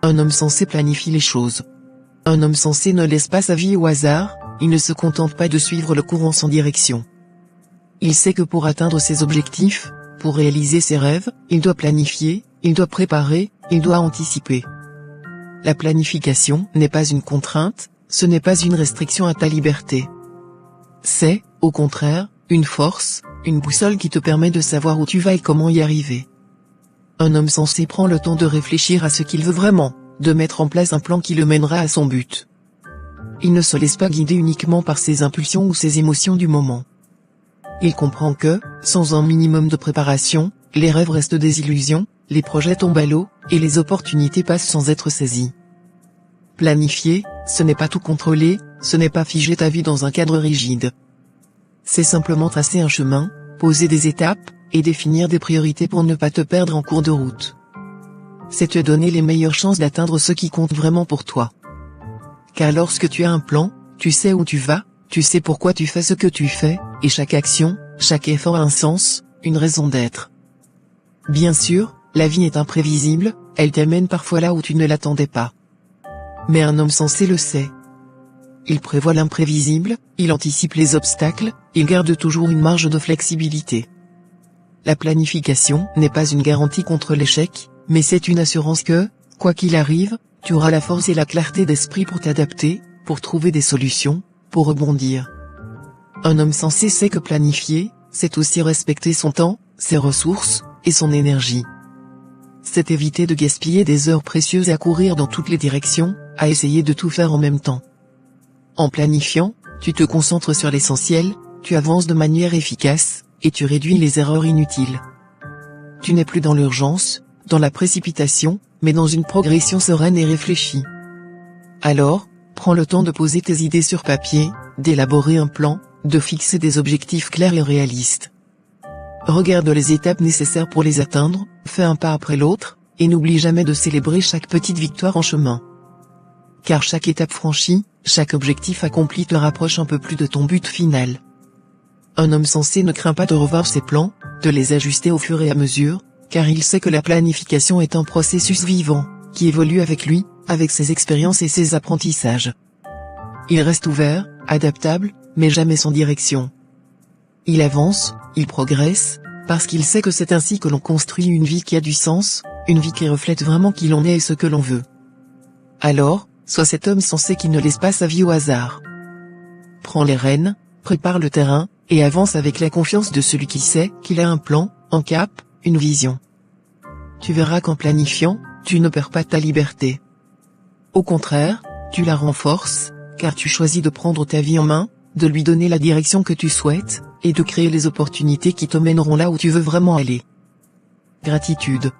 Un homme sensé planifie les choses. Un homme sensé ne laisse pas sa vie au hasard, il ne se contente pas de suivre le courant sans direction. Il sait que pour atteindre ses objectifs, pour réaliser ses rêves, il doit planifier, il doit préparer, il doit anticiper. La planification n'est pas une contrainte, ce n'est pas une restriction à ta liberté. C'est, au contraire, une force, une boussole qui te permet de savoir où tu vas et comment y arriver. Un homme sensé prend le temps de réfléchir à ce qu'il veut vraiment, de mettre en place un plan qui le mènera à son but. Il ne se laisse pas guider uniquement par ses impulsions ou ses émotions du moment. Il comprend que, sans un minimum de préparation, les rêves restent des illusions, les projets tombent à l'eau, et les opportunités passent sans être saisies. Planifier, ce n'est pas tout contrôler, ce n'est pas figer ta vie dans un cadre rigide. C'est simplement tracer un chemin, poser des étapes, et définir des priorités pour ne pas te perdre en cours de route. C'est te donner les meilleures chances d'atteindre ce qui compte vraiment pour toi. Car lorsque tu as un plan, tu sais où tu vas, tu sais pourquoi tu fais ce que tu fais, et chaque action, chaque effort a un sens, une raison d'être. Bien sûr, la vie est imprévisible, elle t'amène parfois là où tu ne l'attendais pas. Mais un homme sensé le sait. Il prévoit l'imprévisible, il anticipe les obstacles, il garde toujours une marge de flexibilité. La planification n'est pas une garantie contre l'échec, mais c'est une assurance que, quoi qu'il arrive, tu auras la force et la clarté d'esprit pour t'adapter, pour trouver des solutions, pour rebondir. Un homme sensé sait que planifier, c'est aussi respecter son temps, ses ressources, et son énergie. C'est éviter de gaspiller des heures précieuses à courir dans toutes les directions, à essayer de tout faire en même temps. En planifiant, tu te concentres sur l'essentiel, tu avances de manière efficace, et tu réduis les erreurs inutiles. Tu n'es plus dans l'urgence, dans la précipitation, mais dans une progression sereine et réfléchie. Alors, prends le temps de poser tes idées sur papier, d'élaborer un plan, de fixer des objectifs clairs et réalistes. Regarde les étapes nécessaires pour les atteindre, fais un pas après l'autre, et n'oublie jamais de célébrer chaque petite victoire en chemin. Car chaque étape franchie, chaque objectif accompli te rapproche un peu plus de ton but final. Un homme sensé ne craint pas de revoir ses plans, de les ajuster au fur et à mesure, car il sait que la planification est un processus vivant, qui évolue avec lui, avec ses expériences et ses apprentissages. Il reste ouvert, adaptable, mais jamais sans direction. Il avance, il progresse, parce qu'il sait que c'est ainsi que l'on construit une vie qui a du sens, une vie qui reflète vraiment qui l'on est et ce que l'on veut. Alors, sois cet homme sensé qui ne laisse pas sa vie au hasard. Prends les rênes, prépare le terrain, et avance avec la confiance de celui qui sait qu'il a un plan, un cap, une vision. Tu verras qu'en planifiant, tu ne perds pas ta liberté. Au contraire, tu la renforces, car tu choisis de prendre ta vie en main, de lui donner la direction que tu souhaites, et de créer les opportunités qui te mèneront là où tu veux vraiment aller. Gratitude.